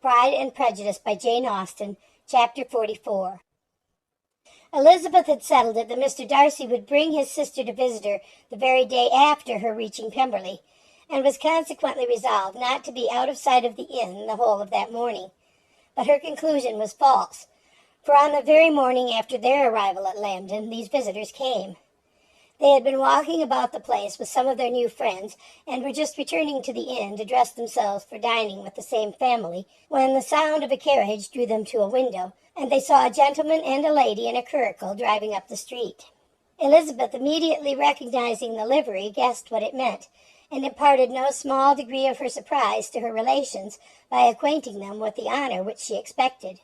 Pride and Prejudice by Jane Austen, Chapter 44. Elizabeth had settled it that Mr. Darcy would bring his sister to visit her the very day after her reaching Pemberley, and was consequently resolved not to be out of sight of the inn the whole of that morning. But her conclusion was false, for on the very morning after their arrival at Lambton, these visitors came. They had been walking about the place with some of their new friends, and were just returning to the inn to dress themselves for dining with the same family, when the sound of a carriage drew them to a window, and they saw a gentleman and a lady in a curricle driving up the street. Elizabeth, immediately recognizing the livery, guessed what it meant, and imparted no small degree of her surprise to her relations by acquainting them with the honor which she expected.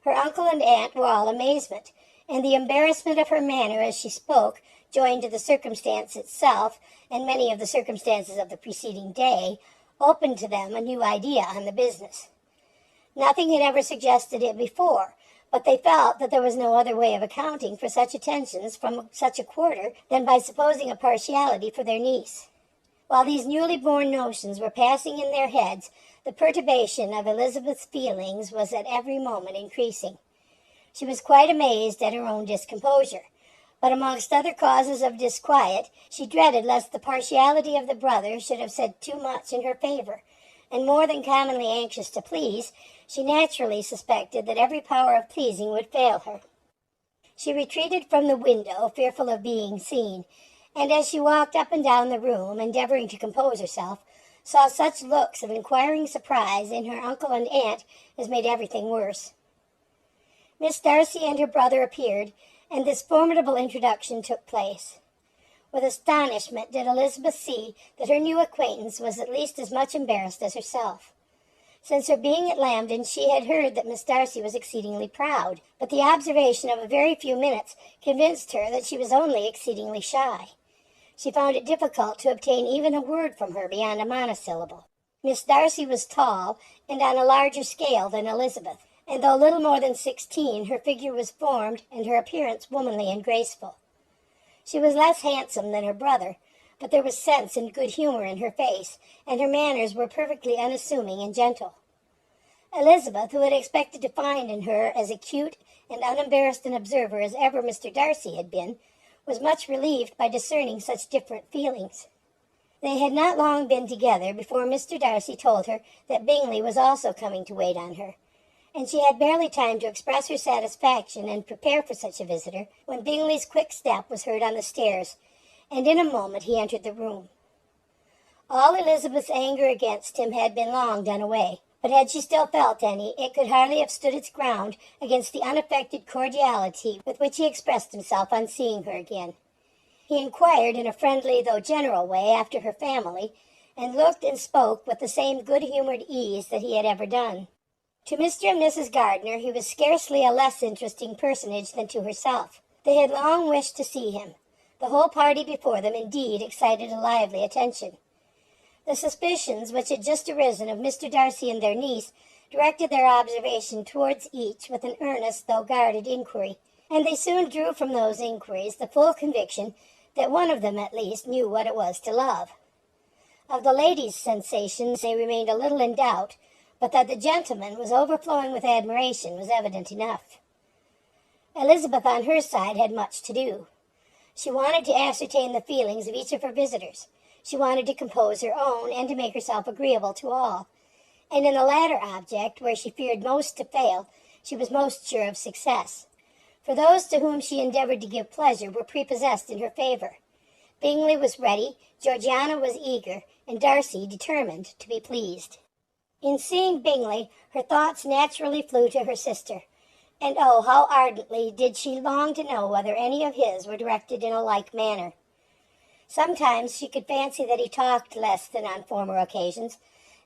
Her uncle and aunt were all amazement, and the embarrassment of her manner as she spoke, joined to the circumstance itself, and many of the circumstances of the preceding day, opened to them a new idea on the business. Nothing had ever suggested it before, but they felt that there was no other way of accounting for such attentions from such a quarter than by supposing a partiality for their niece. While these newly born notions were passing in their heads, the perturbation of Elizabeth's feelings was at every moment increasing. She was quite amazed at her own discomposure, but amongst other causes of disquiet, she dreaded lest the partiality of the brother should have said too much in her favor, and more than commonly anxious to please, she naturally suspected that every power of pleasing would fail her. She retreated from the window, fearful of being seen, and as she walked up and down the room, endeavoring to compose herself, saw such looks of inquiring surprise in her uncle and aunt as made everything worse. Miss Darcy and her brother appeared, and this formidable introduction took place. With astonishment did Elizabeth see that her new acquaintance was at least as much embarrassed as herself. Since her being at Lambton, she had heard that Miss Darcy was exceedingly proud, but the observation of a very few minutes convinced her that she was only exceedingly shy. She found it difficult to obtain even a word from her beyond a monosyllable. Miss Darcy was tall, and on a larger scale than Elizabeth, and though little more than 16, her figure was formed and her appearance womanly and graceful. She was less handsome than her brother, but there was sense and good humor in her face, and her manners were perfectly unassuming and gentle. Elizabeth, who had expected to find in her as acute and unembarrassed an observer as ever Mr. Darcy had been, was much relieved by discerning such different feelings. They had not long been together before Mr. Darcy told her that Bingley was also coming to wait on her, and she had barely time to express her satisfaction and prepare for such a visitor when Bingley's quick step was heard on the stairs, and in a moment he entered the room. All Elizabeth's anger against him had been long done away, but had she still felt any, it could hardly have stood its ground against the unaffected cordiality with which he expressed himself on seeing her again. He inquired in a friendly though general way after her family, and looked and spoke with the same good-humored ease that he had ever done. To Mr. and Mrs. Gardiner he was scarcely a less interesting personage than to herself. They had long wished to see him. The whole party before them, indeed, excited a lively attention. The suspicions which had just arisen of Mr. Darcy and their niece directed their observation towards each with an earnest though guarded inquiry, and they soon drew from those inquiries the full conviction that one of them at least knew what it was to love. Of the ladies' sensations they remained a little in doubt, but that the gentleman was overflowing with admiration was evident enough. Elizabeth on her side had much to do. She wanted to ascertain the feelings of each of her visitors. She wanted to compose her own, and to make herself agreeable to all. And in the latter object, where she feared most to fail, she was most sure of success. For those to whom she endeavored to give pleasure were prepossessed in her favor. Bingley was ready, Georgiana was eager, and Darcy determined to be pleased. In seeing Bingley, her thoughts naturally flew to her sister, and oh, how ardently did she long to know whether any of his were directed in a like manner. Sometimes she could fancy that he talked less than on former occasions,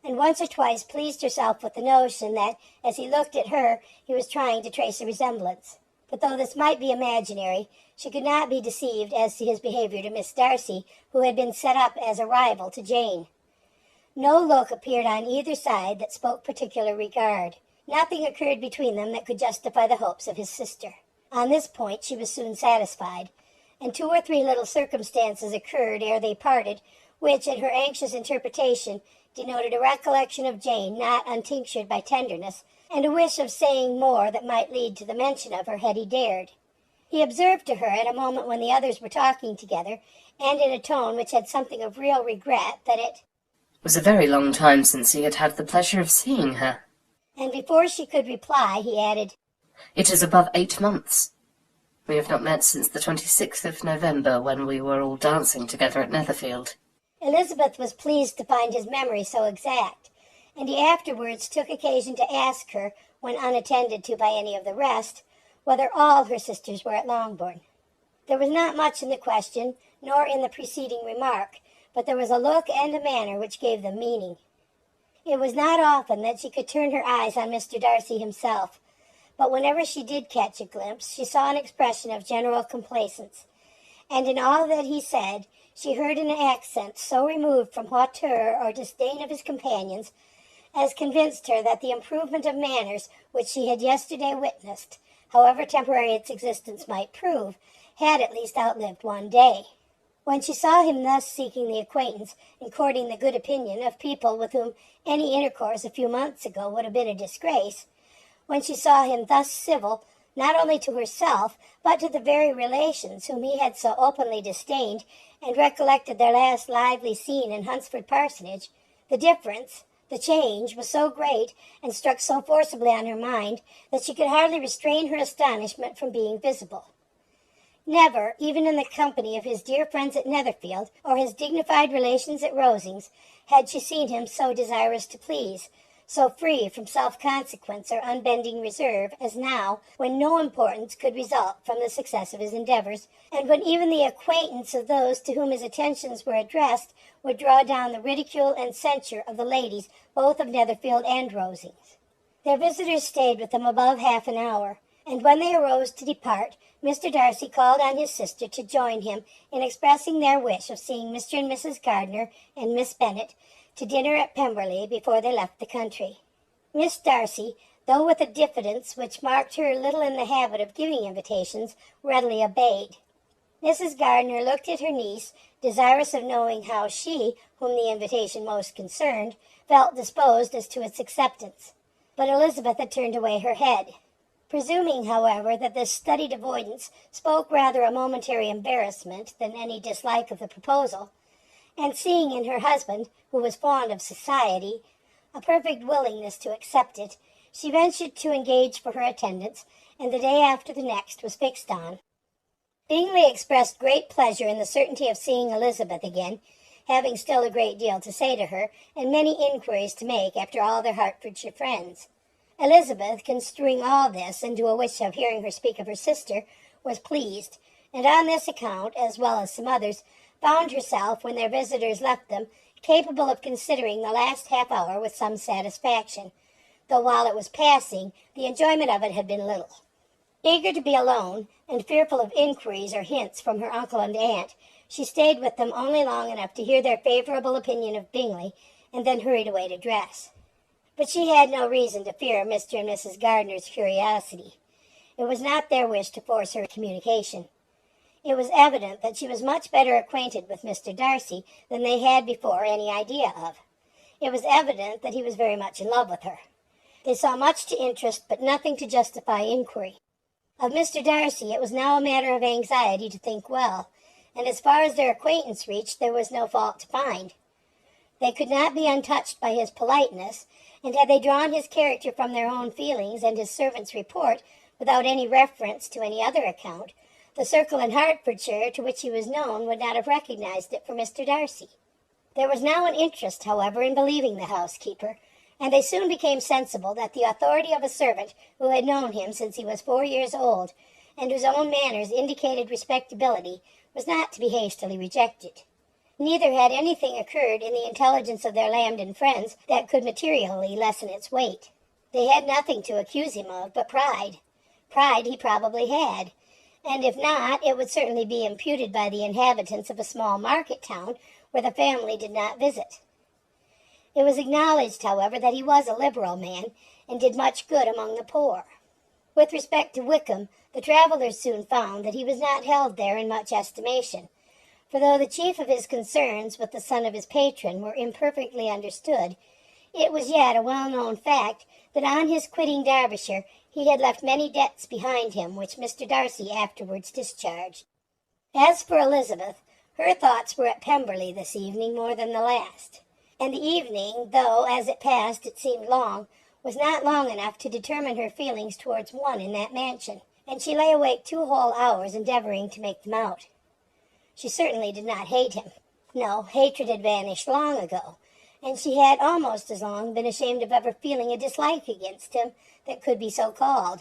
and once or twice pleased herself with the notion that, as he looked at her, he was trying to trace a resemblance. But though this might be imaginary, she could not be deceived as to his behavior to Miss Darcy, who had been set up as a rival to Jane. No look appeared on either side that spoke particular regard. Nothing occurred between them that could justify the hopes of his sister. On this point she was soon satisfied, and 2 or 3 little circumstances occurred ere they parted, which, in her anxious interpretation, denoted a recollection of Jane not untinctured by tenderness, and a wish of saying more that might lead to the mention of her had he dared. He observed to her at a moment when the others were talking together, and in a tone which had something of real regret, that it was a very long time since he had had the pleasure of seeing her. And before she could reply, he added, "It is above 8 months. We have not met since the 26th of November, when we were all dancing together at Netherfield." Elizabeth was pleased to find his memory so exact, and he afterwards took occasion to ask her, when unattended to by any of the rest, whether all her sisters were at Longbourn. There was not much in the question, nor in the preceding remark, but there was a look and a manner which gave them meaning. It was not often that she could turn her eyes on Mr. Darcy himself, but whenever she did catch a glimpse, she saw an expression of general complacence, and in all that he said, she heard an accent so removed from hauteur or disdain of his companions as convinced her that the improvement of manners which she had yesterday witnessed, however temporary its existence might prove, had at least outlived one day. When she saw him thus seeking the acquaintance and courting the good opinion of people with whom any intercourse a few months ago would have been a disgrace, when she saw him thus civil not only to herself, but to the very relations whom he had so openly disdained, and recollected their last lively scene in Hunsford Parsonage, the difference, the change, was so great, and struck so forcibly on her mind, that she could hardly restrain her astonishment from being visible. Never, even in the company of his dear friends at Netherfield, or his dignified relations at Rosings, had she seen him so desirous to please, so free from self-consequence or unbending reserve, as now, when no importance could result from the success of his endeavours, and when even the acquaintance of those to whom his attentions were addressed would draw down the ridicule and censure of the ladies both of Netherfield and Rosings. Their visitors stayed with them above half an hour, and when they arose to depart, Mr. Darcy called on his sister to join him in expressing their wish of seeing Mr. and Mrs. Gardiner and Miss Bennet to dinner at Pemberley before they left the country. Miss Darcy, though with a diffidence which marked her little in the habit of giving invitations, readily obeyed. Mrs. Gardiner looked at her niece, desirous of knowing how she, whom the invitation most concerned, felt disposed as to its acceptance, but Elizabeth had turned away her head. Presuming, however, that this studied avoidance spoke rather a momentary embarrassment than any dislike of the proposal, and seeing in her husband, who was fond of society, a perfect willingness to accept it, she ventured to engage for her attendance, and the day after the next was fixed on. Bingley expressed great pleasure in the certainty of seeing Elizabeth again, having still a great deal to say to her, and many inquiries to make after all their Hertfordshire friends. Elizabeth, construing all this into a wish of hearing her speak of her sister, was pleased, and on this account, as well as some others, found herself, when their visitors left them, capable of considering the last half-hour with some satisfaction, though while it was passing, the enjoyment of it had been little. Eager to be alone, and fearful of inquiries or hints from her uncle and aunt, she stayed with them only long enough to hear their favourable opinion of Bingley, and then hurried away to dress. But she had no reason to fear Mr. and Mrs. Gardiner's curiosity. It was not their wish to force her communication. It was evident that she was much better acquainted with Mr. Darcy than they had before any idea of. It was evident that he was very much in love with her. They saw much to interest, but nothing to justify inquiry. Of Mr. Darcy it was now a matter of anxiety to think well, and as far as their acquaintance reached, there was no fault to find. They could not be untouched by his politeness, and had they drawn his character from their own feelings and his servant's report, without any reference to any other account, the circle in Hertfordshire to which he was known would not have recognized it for Mr. Darcy. There was now an interest, however, in believing the housekeeper, and they soon became sensible that the authority of a servant who had known him since he was 4 years old, and whose own manners indicated respectability, was not to be hastily rejected. Neither had anything occurred in the intelligence of their Lambden friends that could materially lessen its weight. They had nothing to accuse him of but pride. Pride he probably had, and if not, it would certainly be imputed by the inhabitants of a small market town where the family did not visit. It was acknowledged, however, that he was a liberal man, and did much good among the poor. With respect to Wickham, the travellers soon found that he was not held there in much estimation, For though the chief of his concerns with the son of his patron were imperfectly understood, it was yet a well-known fact that on his quitting Derbyshire he had left many debts behind him which Mr. Darcy afterwards discharged. As for Elizabeth, her thoughts were at Pemberley this evening more than the last, and the evening, though as it passed it seemed long, was not long enough to determine her feelings towards one in that mansion, and she lay awake 2 whole hours endeavouring to make them out. She certainly did not hate him. No, hatred had vanished long ago, and she had almost as long been ashamed of ever feeling a dislike against him that could be so called.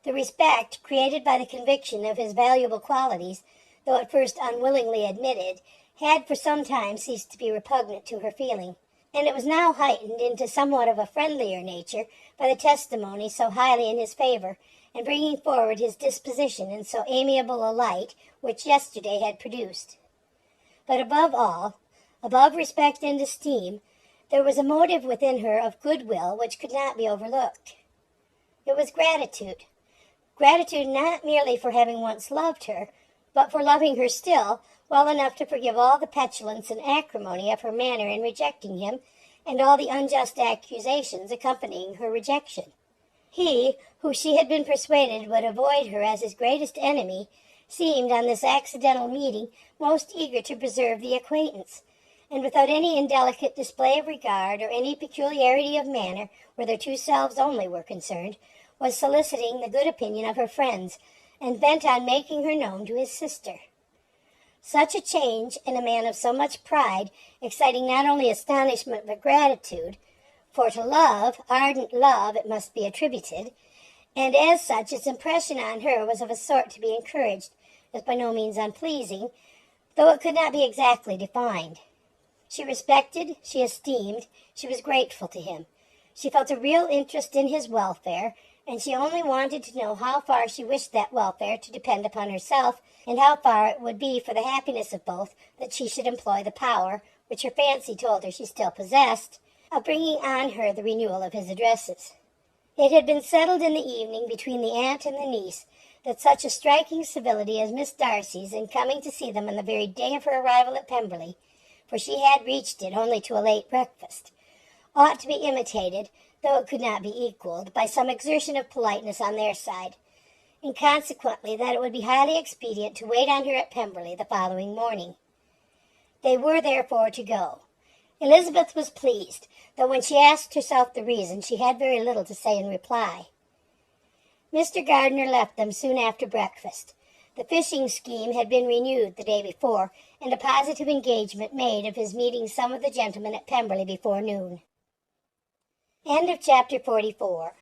The respect created by the conviction of his valuable qualities, though at first unwillingly admitted, had for some time ceased to be repugnant to her feeling, and it was now heightened into somewhat of a friendlier nature by the testimony so highly in his favour, and bringing forward his disposition in so amiable a light which yesterday had produced. But above all, above respect and esteem, there was a motive within her of goodwill which could not be overlooked. It was gratitude. Gratitude not merely for having once loved her, but for loving her still well enough to forgive all the petulance and acrimony of her manner in rejecting him, and all the unjust accusations accompanying her rejection. He, who she had been persuaded would avoid her as his greatest enemy, seemed on this accidental meeting most eager to preserve the acquaintance, and without any indelicate display of regard or any peculiarity of manner where their 2 selves only were concerned, was soliciting the good opinion of her friends, and bent on making her known to his sister. Such a change in a man of so much pride, exciting not only astonishment but gratitude, for to love, ardent love, it must be attributed, and as such its impression on her was of a sort to be encouraged, as by no means unpleasing, though it could not be exactly defined. She respected, she esteemed, she was grateful to him. She felt a real interest in his welfare, and she only wanted to know how far she wished that welfare to depend upon herself, and how far it would be for the happiness of both that she should employ the power, which her fancy told her she still possessed, of bringing on her the renewal of his addresses. It had been settled in the evening between the aunt and the niece that such a striking civility as Miss Darcy's in coming to see them on the very day of her arrival at Pemberley, for she had reached it only to a late breakfast, ought to be imitated, though it could not be equalled, by some exertion of politeness on their side, and consequently that it would be highly expedient to wait on her at Pemberley the following morning. They were therefore to go. Elizabeth was pleased, though when she asked herself the reason, she had very little to say in reply. Mr. Gardiner left them soon after breakfast. The fishing scheme had been renewed the day before, and a positive engagement made of his meeting some of the gentlemen at Pemberley before noon. End of chapter 44.